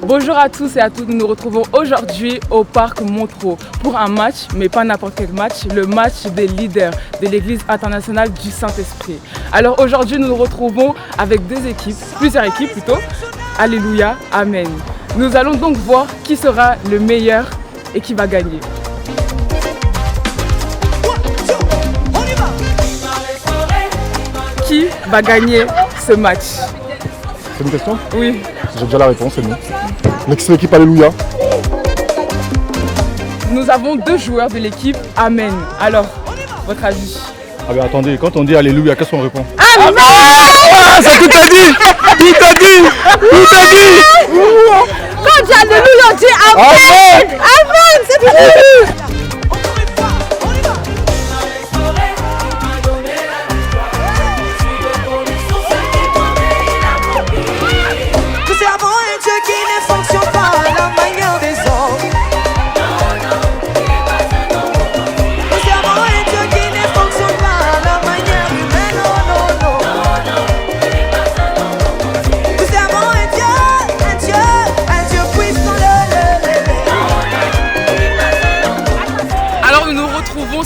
Bonjour à tous et à toutes, nous nous retrouvons aujourd'hui au Parc Montreux pour un match, mais pas n'importe quel match, le match des leaders de l'Église internationale du Saint-Esprit. Alors aujourd'hui nous nous retrouvons avec deux équipes, plusieurs équipes plutôt, Alléluia, Amen. Nous allons donc voir qui sera le meilleur et qui va gagner. Qui va gagner ce match? C'est une question? Oui. J'ai déjà la réponse, c'est bon. L'équipe Alléluia. Nous avons deux joueurs de l'équipe Amen. Alors, votre avis? Ah ben attendez, quand on dit Alléluia, qu'est-ce qu'on répond? Amen. C'est tout à dit! Tout à dit! Tout à dit! Quand on dit Alléluia, on dit Amen! Amen! C'est fini!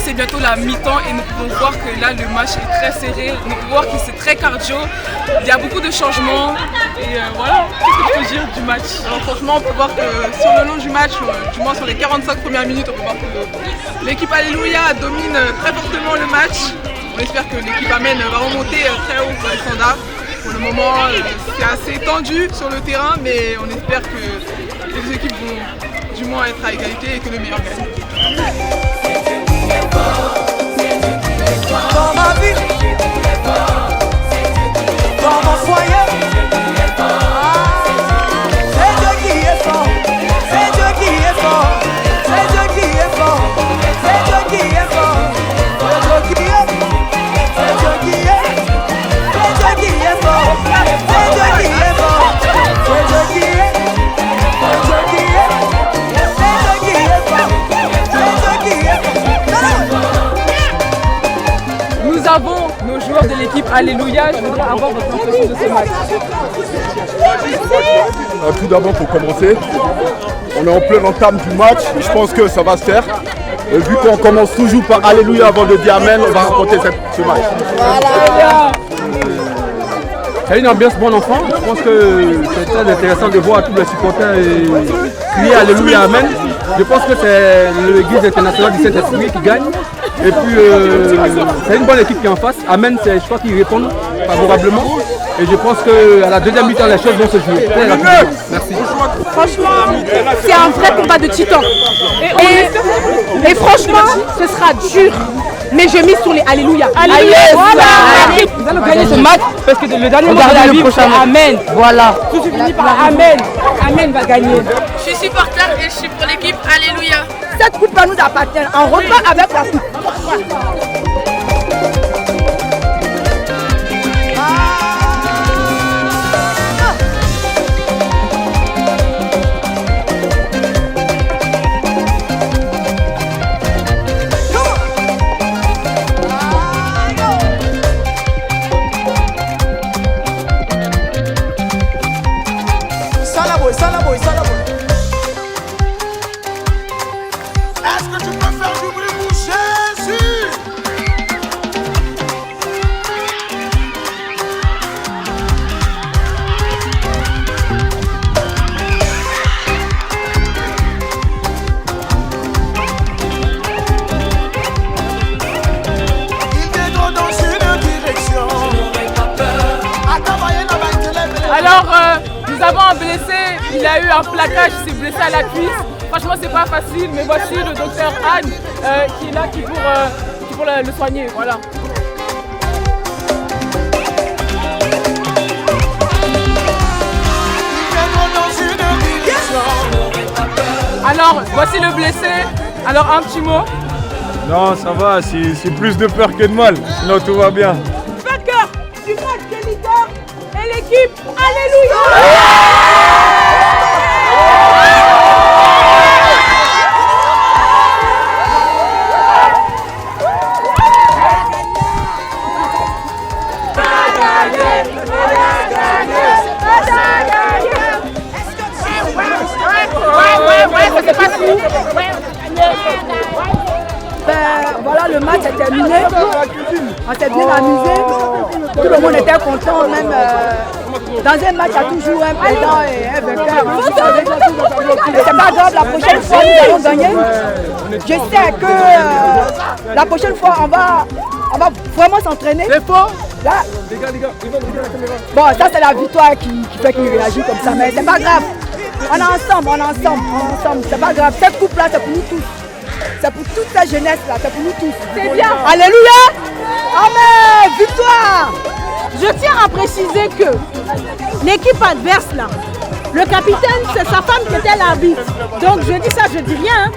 C'est bientôt la mi-temps et nous pouvons voir que là le match est très serré, nous pouvons voir que c'est très cardio, il y a beaucoup de changements et voilà, qu'est-ce que je peux dire du match? Alors franchement on peut voir que sur le long du match, du moins sur les 45 premières minutes, on peut voir que l'équipe Alléluia domine très fortement le match. On espère que l'équipe Amen va remonter très haut dans les standards. Pour le moment c'est assez tendu sur le terrain, mais on espère que les deux équipes vont du moins être à égalité et que le meilleur gagne. Dans ma vie, dans mon foyer, c'est Dieu qui est fort, c'est Dieu qui est fort, c'est Dieu qui est fort, c'est Dieu qui est fort, c'est Dieu qui est, c'est Dieu qui est, c'est Dieu qui est fort, c'est Dieu qui est fort, c'est Dieu qui est, c'est Dieu qui est, c'est Dieu qui est fort, c'est Dieu qui est fort. Nous avons nos joueurs de l'équipe Alléluia. Je voudrais avoir votre impression de ce match. Tout d'abord, pour commencer, on est en plein entame du match. Je pense que ça va se faire. Et vu qu'on commence toujours par Alléluia avant de dire Amen, on va remporter ce match. Voilà. C'est une ambiance bon enfant. Je pense que c'est très intéressant de voir tous les supporters crier Alléluia, Amen. Je pense que c'est l'Église internationale du Saint-Esprit qui gagne. Et puis c'est une bonne équipe qui est en face. Amen, je crois qu'ils répondent favorablement. Et je pense qu'à la deuxième mi-temps, les choses vont se jouer. Très rapidement. Merci. Franchement, c'est un vrai combat de titans. Et franchement, ce sera dur. Mais je mise sur les Alléluia. Alléluia. Voilà. Nous allons gagner ce match parce que le dernier match de la vie, c'est Amen. Voilà. Tout se finit par Amen. Amen va gagner. Je suis supporter et je suis pour l'équipe Alléluia. Cette coupe nous appartient. On repart avec la coupe. Est-ce que tu peux faire du bruit pour Jésus? Il détend dans une direction. Alors, nous avons un blessé, il a eu un plaquage, il s'est blessé à la cuisse. Franchement, c'est pas facile, mais voici le docteur Anne qui est là pour le soigner. Voilà. Alors, voici le blessé. Alors, un petit mot. Non, ça va, c'est plus de peur que de mal. Sinon, tout va bien. Vainqueur du match des leaders et l'équipe Alléluia. Est-ce que tu Ouais, ça s'est pas fini. Ben, voilà, le match est terminé. On s'est bien amusé. Tout le monde était content, même dans un match, il y a toujours un perdant et un vainqueur. Mais c'est pas grave, la prochaine fois, nous allons gagner. Je sais que la prochaine fois, on va vraiment s'entraîner. C'est faux. Là, bon, ça c'est la victoire qui fait qu'il réagit comme ça, mais c'est pas grave. On est ensemble. C'est pas grave. Cette coupe-là, c'est pour nous tous. C'est pour toute cette jeunesse-là, c'est pour nous tous. C'est bien. Alléluia. Amen. Victoire. Je tiens à préciser que l'équipe adverse là, le capitaine, c'est sa femme qui était l'arbitre. Donc je dis ça, je dis rien. Hein.